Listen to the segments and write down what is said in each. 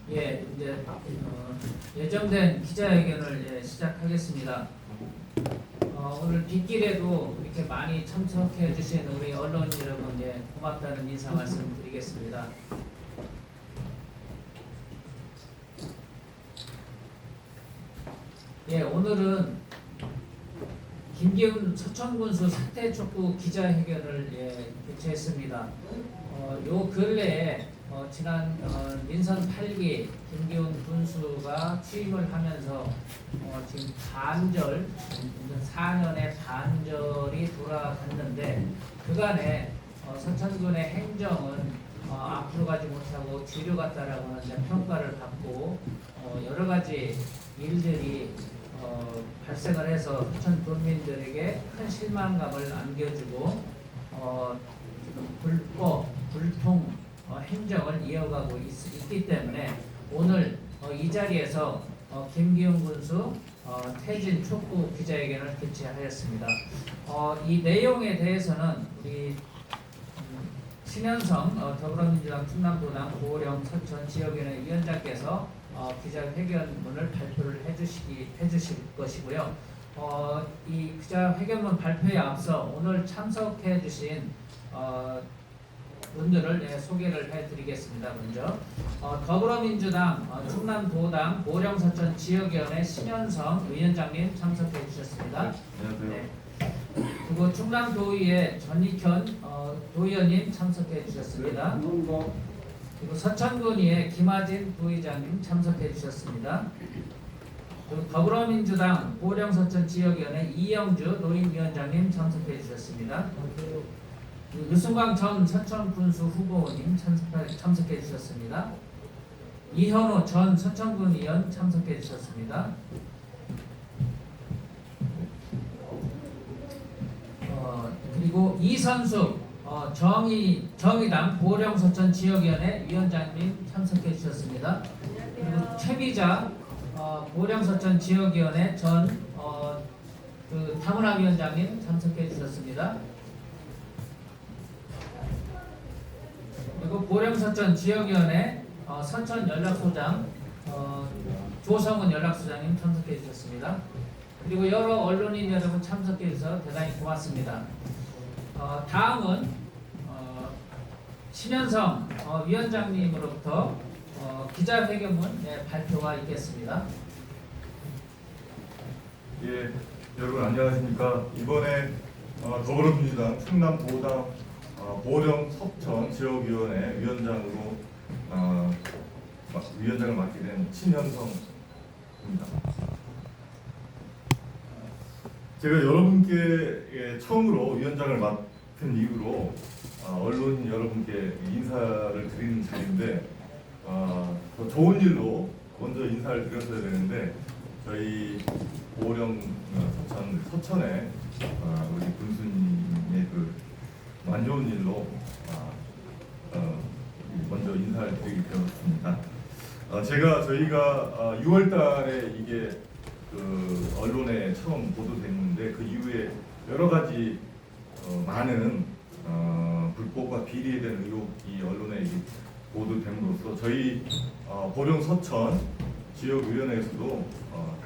이제 예정된 기자회견을 시작하겠습니다. 오늘 빗길에도 이렇게 많이 참석해 주신 우리 언론인 여러분 고맙다는 인사 말씀드리겠습니다. 오늘은 김기훈 서천군수 사퇴 촉구 기자회견을 개최했습니다. 요 근래에 지난 민선 8기 김기훈 군수가 취임을 하면서 지금 반절, 4년의 반절이 돌아갔는데 그간에 서천군의 행정은 앞으로 가지 못하고 뒤로 갔다라고 하는 평가를 받고 여러 가지 일들이 발생을 해서 서천 도민들에게 큰 실망감을 안겨주고 불법, 불통 행정을 이어가고 있기 때문에 오늘 이 자리에서 김기훈 군수 퇴진 촉구 기자회견을 개최하였습니다. 이 내용에 대해서는 우리 신현성 더불어민주당 충남도당 고령 서천 지역위원회 위원장께서 기자회견문을 발표를 해주실 것이고요. 이 기자회견문 발표에 앞서 오늘 참석해 주신 분들을 소개를 해드리겠습니다. 먼저 더불어민주당 충남도당 고령서천 지역위원회 신현성 위원장님 참석해 주셨습니다. 안녕하세요. 네. 그리고 충남도의회 전익현 도의원님 참석해 주셨습니다. 그리고 서천군의회 김하진 부의장님 참석해 주셨습니다. 그리고 더불어민주당 고령서천 지역위원회 이영주 노인위원장님 참석해 주셨습니다. 유승광 전 서천군수 후보님 참석해 주셨습니다. 이현우 전 서천군 의원 참석해 주셨습니다. 그리고 이선숙 정의당 고령서천 지역위원회 위원장님 참석해 주셨습니다. 그리고 최미자 고령서천 지역위원회 전 다문화위원장님 참석해 주셨습니다. 그리고 고령서천 지역위원회 서천연락소장 조성은 연락소장님 참석해 주셨습니다. 그리고 여러 언론인 여러분 참석해 주셔서 대단히 고맙습니다. 다음은 신현성 위원장님으로부터 기자회견문 발표가 있겠습니다. 예, 여러분 안녕하십니까? 이번에 더불어민주당 충남도당 고령 서천 지역위원회 위원장으로 위원장을 맡게 된 신현성입니다. 제가 여러분께 처음으로 위원장을 맡은 이후로 언론인 여러분께 인사를 드리는 자리인데 더 좋은 일로 먼저 인사를 드렸어야 되는데 저희 고령 서천에 우리 군수님의 안 좋은 일로 먼저 인사를 드리게 되었습니다. 저희가 6월달에 이게 언론에 처음 보도됐는데 그 이후에 여러 가지 많은 불법과 비리에 대한 의혹이 언론에 보도됨으로써 저희 고령 서천 지역위원회에서도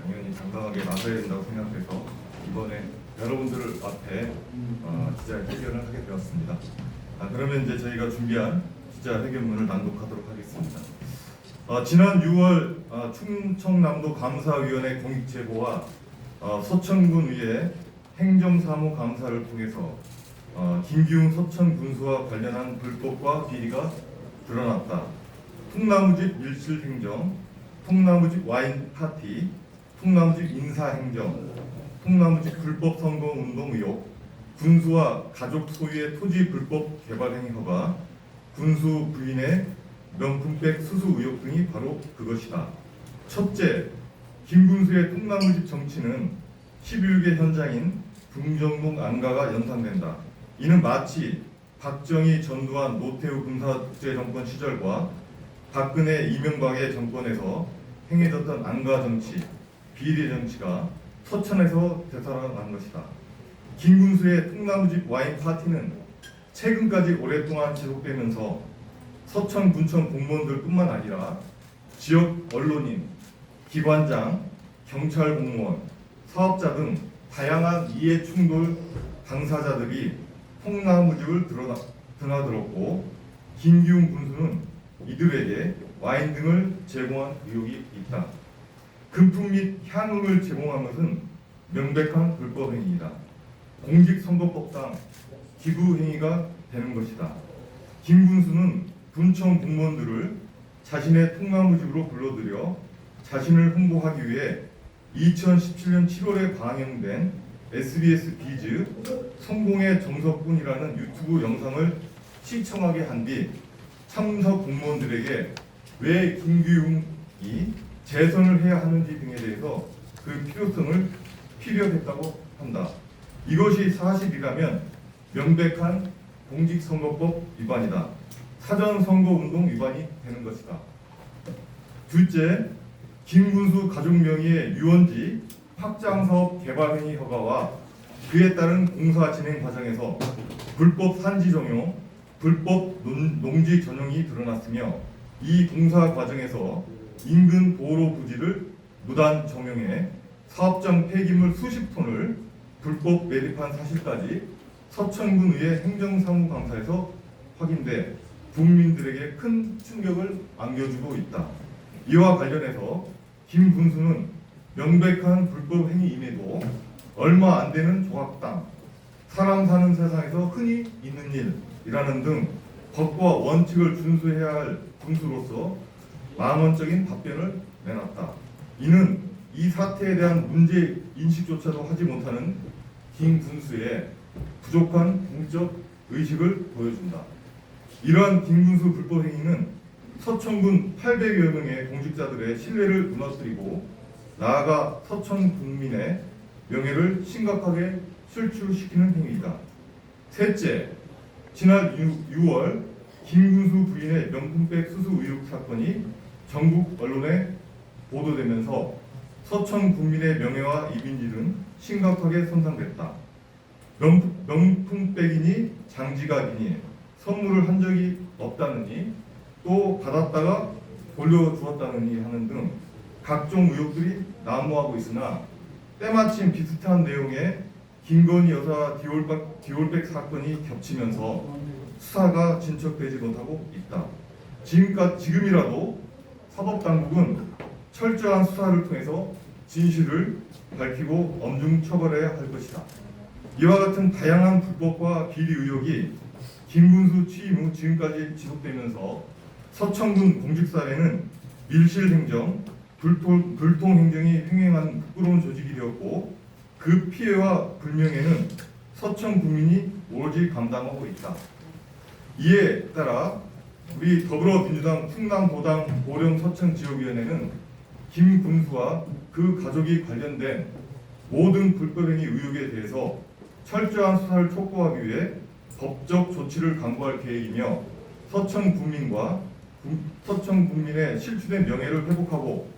당연히 당당하게 나서야 된다고 생각해서 이번에 여러분들 앞에 기자회견을 하게 되었습니다. 그러면 이제 저희가 준비한 기자회견문을 낭독하도록 하겠습니다. 지난 6월 충청남도 감사위원회 공익제보와 서천군의회 행정사무감사를 통해서 김기훈 서천군수와 관련한 불법과 비리가 드러났다. 통나무집 밀실행정, 통나무집 와인 파티, 통나무집 인사행정, 통나무집 불법 선거운동 의혹, 군수와 가족 소유의 토지 불법 개발 행위 허가, 군수 부인의 명품백 수수 의혹 등이 바로 그것이다. 첫째, 김군수의 통나무집 정치는 11개 현장인 중정동 안가가 연상된다. 이는 마치 박정희, 전두환, 노태우 군사독재정권 시절과 박근혜, 이명박의 정권에서 행해졌던 안가 정치, 비리 정치가 서천에서 되살아난 것이다. 김군수의 통나무집 와인 파티는 최근까지 오랫동안 지속되면서 서천 군청 공무원들뿐만 아니라 지역 언론인, 기관장, 경찰 공무원, 사업자 등 다양한 이해 충돌 당사자들이 폭나무집을 드나들었고 김기훈 군수는 이들에게 와인 등을 제공한 의혹이 있다. 금품 및 향응을 제공한 것은 명백한 불법 행위이다. 공직선거법상 기부 행위가 되는 것이다. 김 군수는 군청 공무원들을 자신의 통나무집으로 불러들여 자신을 홍보하기 위해 2017년 7월에 방영된 SBS 비즈 성공의 정석군이라는 유튜브 영상을 시청하게 한 뒤 참석 공무원들에게 왜 김기훈이 재선을 해야 하는지 등에 대해서 그 필요성을 피력했다고 한다. 이것이 사실이라면 명백한 공직선거법 위반이다. 사전선거운동 위반이 되는 것이다. 둘째, 김군수 가족 명의의 유원지 확장사업 개발행위 허가와 그에 따른 공사 진행 과정에서 불법 산지 전용, 불법 농지 전용이 드러났으며 이 공사 과정에서 인근 도로 부지를 무단 정용해 사업장 폐기물 수십 톤을 불법 매립한 사실까지 서천군의회 행정사무감사에서 확인돼 국민들에게 큰 충격을 안겨주고 있다. 이와 관련해서 김 군수는 명백한 불법 행위임에도 얼마 안 되는 조각당, 사람 사는 세상에서 흔히 있는 일이라는 등 법과 원칙을 준수해야 할 군수로서 망언적인 답변을 내놨다. 이는 이 사태에 대한 문제 인식조차도 하지 못하는 김 군수의 부족한 공적 의식을 보여준다. 이러한 김 군수 불법 행위는 서천군 800여 명의 공직자들의 신뢰를 무너뜨리고 나아가 서천 국민의 명예를 심각하게 실추시키는 행위이다. 셋째, 지난 6월 김군수 부인의 명품백 수수 의혹 사건이 전국 언론에 보도되면서 서천 국민의 명예와 이미지는 심각하게 손상됐다. 명품백이니 장지갑이니 선물을 한 적이 없다느니 또 받았다가 돌려주었다느니 하는 등 각종 의혹들이 난무하고 있으나 때마침 비슷한 내용의 김건희 여사 디올백 사건이 겹치면서 수사가 진척되지 못하고 있다. 지금이라도 사법당국은 철저한 수사를 통해서 진실을 밝히고 엄중 처벌해야 할 것이다. 이와 같은 다양한 불법과 비리 의혹이 김군수 취임 후 지금까지 지속되면서 서천군 공직사회는 밀실행정, 불통행정이 횡행한 부끄러운 조직이 되었고 그 피해와 불명예는 서천 국민이 오로지 감당하고 있다. 이에 따라 우리 더불어민주당 충남도당 보령 서천 지역위원회는 김 군수와 그 가족이 관련된 모든 불법행위 의혹에 대해서 철저한 수사를 촉구하기 위해 법적 조치를 강구할 계획이며 서천 국민의 실추된 명예를 회복하고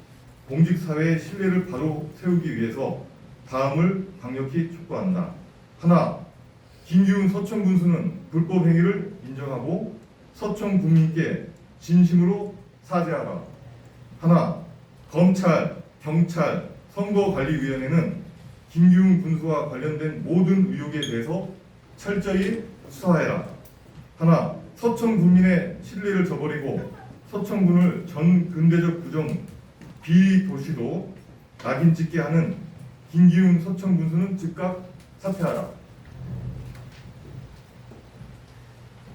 공직사회의 신뢰를 바로 세우기 위해서 다음을 강력히 촉구한다. 하나, 김기훈 서천 군수는 불법 행위를 인정하고 서천 국민께 진심으로 사죄하라. 하나, 검찰, 경찰, 선거관리위원회는 김기훈 군수와 관련된 모든 의혹에 대해서 철저히 수사해라. 하나, 서천 국민의 신뢰를 저버리고 서천군을 전 근대적 구정 비도시로 낙인 찍게 하는 김기훈 서천 군수는 즉각 사퇴하라.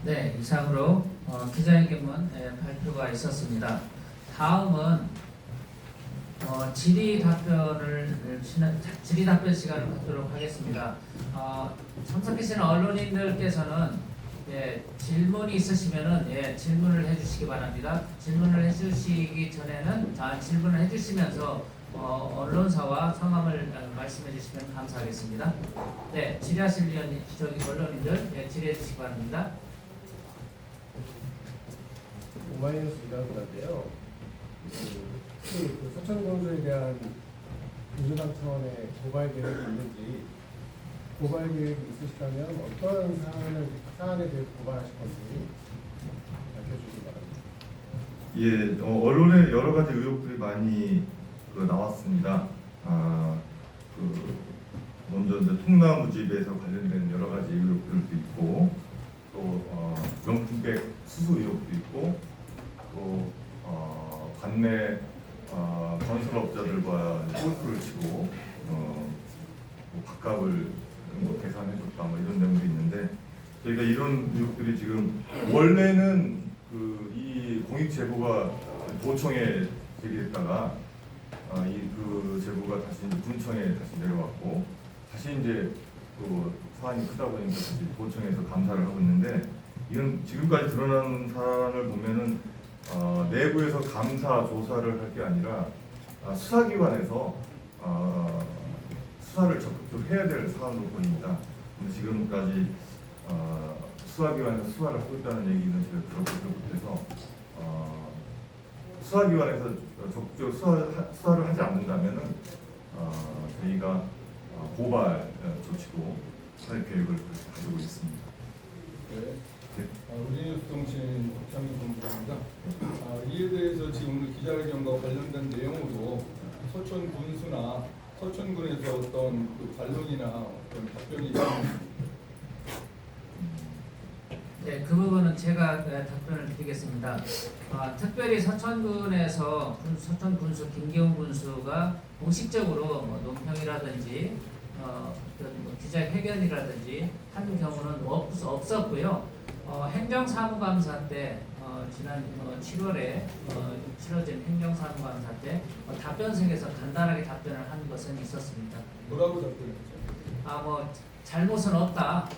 네, 이상으로 기자회견문 발표가 있었습니다. 다음은 질의 답변 시간을 갖도록 하겠습니다. 참석하시는 언론인들께서는 질문이 있으시면은 질문을 해주시기 바랍니다. 질문을 해주시기 전에는 질문을 해주시면서 언론사와 성함을 말씀해 주시면 감사하겠습니다. 네, 질의하실 언론인들 질의해 주시기 바랍니다. 오마이뉴스 이라는데요. 그 서천 공주에 대한 민주당 차원의 고발 계획이 있는지, 고발 계획이 있으시다면 어떤 사안에 대해 고발하실 건지 밝혀주시기 바랍니다. 예, 언론에 여러 가지 의혹들이 많이 나왔습니다. 먼저 이제 통나무집에서 관련된 여러 가지 의혹들도 있고, 또 명품백 수수 의혹도 있고, 또 관내 건설업자들과 골프를 치고 뭐 밥값을 뭐 계산해줬다 뭐 이런 내용도 있는데, 저희가 이런 의혹들이 지금 원래는 이 공익 제보가 도청에 제기했다가 그 제보가 다시 이제 군청에 다시 내려왔고, 다시 이제 또 사안이 크다 보니까 다시 도청에서 감사를 하고 있는데, 이건 지금까지 드러난 사안을 보면은 내부에서 감사 조사를 할 게 아니라 수사기관에서 수사를 적극적으로 해야 될 사안으로 보입니다. 근데 지금까지 수사기관에서 수사를 하고 있다는 얘기는 제가 들어보지 못해서 수사기관에서 적극적으로 수사를 하지 않는다면은 저희가 고발 조치도 할 계획을 가지고 있습니다. 네. 우리뉴스 통신 박창규 본부장입니다. 이에 대해서 지금 오늘 기자회견과 관련된 내용으로 서천 군수나 서천군에서 어떤 반론이나 어떤 답변이 있습니다. 네, 그 부분은 제가 답변을 드리겠습니다. 특별히 서천군에서 서천 군수 김기훈 군수가 공식적으로 뭐 논평이라든지 어떤 뭐 기자회견이라든지 한 경우는 없었고요. 행정사무감사 때 지난 7월에 치러진 행정사무감사 때 답변석에서 간단하게 답변을 한 것은 있었습니다. 뭐라고 답변했죠? 뭐 잘못은 없다.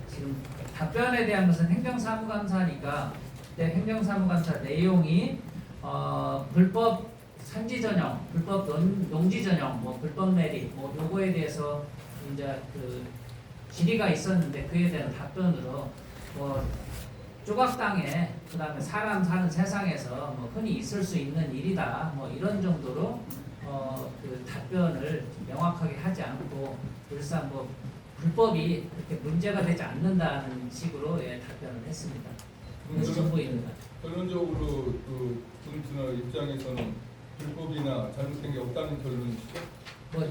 지금 답변에 대한 것은 행정사무감사니까 그때 행정사무감사 내용이 불법 산지 전형, 불법 농지 전형, 뭐 불법 매립, 뭐 요거에 대해서 이제 그 질의가 있었는데 그에 대한 답변으로 뭐 조각 땅에 그다음에 사람 사는 세상에서 뭐 흔히 있을 수 있는 일이다. 뭐 이런 정도로 그 답변을 명확하게 하지 않고 일단 뭐 불법이 그렇게 문제가 되지 않는다는 식으로 답변을 했습니다. 그것이 전부입니다. 결론적으로 그 군수나 입장에서는 불법이나 잘못된 게 없다는 결론이시죠? 뭐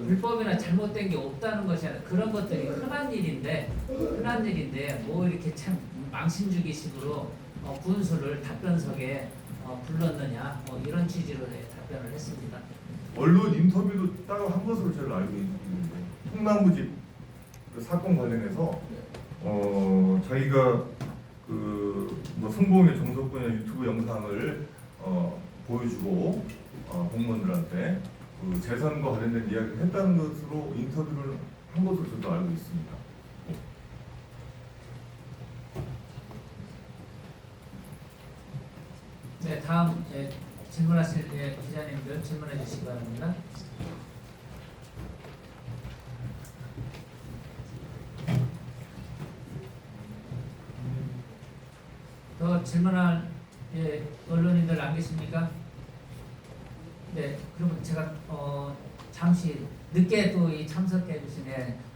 불법이나 잘못된 게 없다는 것이 아니라 그런 것들이 흔한 일인데 뭐 이렇게 참 망신주기식으로 군수를 답변석에 불렀느냐 뭐 이런 취지로 답변을 했습니다. 언론 인터뷰도 따로 한 것으로 제가 알고 있는데, 통나무집 그 사건 관련해서 자기가 뭐 성공의 정석분야 유튜브 영상을 보여주고 공무원들한테 그 재산과 관련된 이야기를 했다는 것으로 인터뷰를 한 것으로 저도 알고 있습니다. 네, 다음 질문하실 기자님들 질문해 주시기 바랍니다. 더 질문할 언론인들 안 계십니까? 네, 그러면 제가 잠시 늦게 또 참석해 주신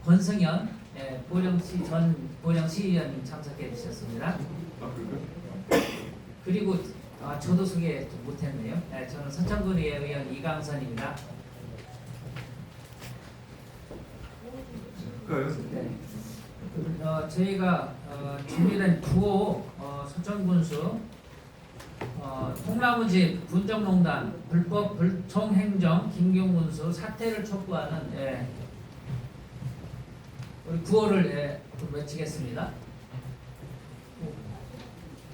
권성현 보령시 전 보령시의원님 참석해 주셨습니다. 그리고 저도 소개 좀 못했네요. 저는 서천구의 의원 이강선입니다. 네. 저희가 준비된 9호 서천군수 통나무집 군정농단 불법 불통행정 김경군수 사퇴를 촉구하는 우리 9호를 외치겠습니다.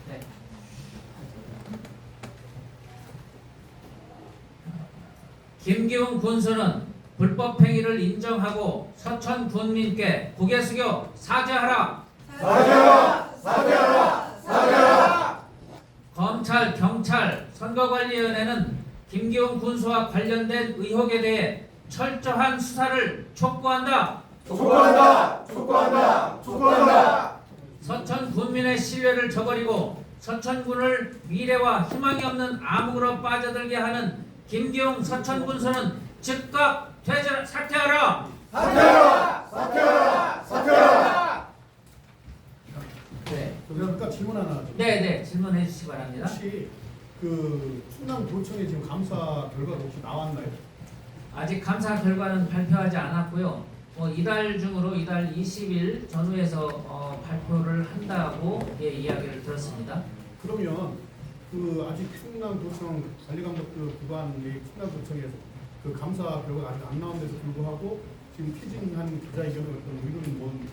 네. 김기훈 군수는 불법 행위를 인정하고 서천 군민께 고개 숙여 사죄하라. 사죄하라! 사죄하라! 사죄하라! 검찰, 경찰, 선거관리위원회는 김기훈 군수와 관련된 의혹에 대해 철저한 수사를 촉구한다. 촉구한다! 촉구한다! 촉구한다! 서천 군민의 신뢰를 저버리고 서천군을 미래와 희망이 없는 암흑으로 빠져들게 하는 김기훈 서천 군수는 즉각 사퇴하라! 사퇴하라! 사퇴하라! 사퇴하라! 네. 그러니까 질문 하나 좀. 네, 질문해 주시기 바랍니다. 혹시 그 충남도청에 지금 감사 결과가 혹시 나왔나요? 아직 감사 결과는 발표하지 않았고요. 이달 중으로 이달 20일 전후에서 발표를 한다고 이야기를 들었습니다. 그러면 그 아직 충남도청 관리감독들 구간의 충남도청에서 그 감사 결과가 아직 안 나온 데도 불구하고 지금 피진한 기자회견을 어떤 의도는 뭔지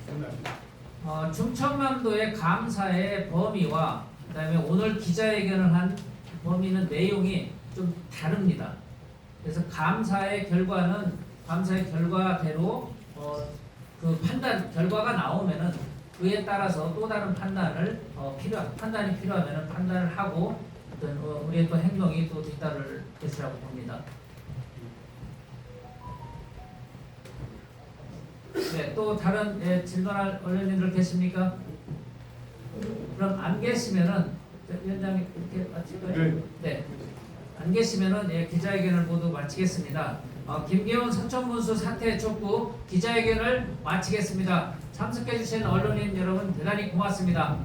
아시나요? 중청남도의 감사의 범위와 그다음에 오늘 기자회견을 한 범위는 내용이 좀 다릅니다. 그래서 감사의 결과대로 그 판단 결과가 나오면은 그에 따라서 또 다른 판단이 필요하면은 판단을 하고 어떤 우리의 또 행동이 또 뒤따를 것이라고 봅니다. 네, 또 다른 질문할 언론인들 계십니까? 그럼 안 계시면은 위원장님 이렇게 마칠까요? 네. 안 계시면은 기자회견을 모두 마치겠습니다. 김계훈 서천문수 사태 촉구 기자회견을 마치겠습니다. 참석해 주신 언론인 여러분 대단히 고맙습니다.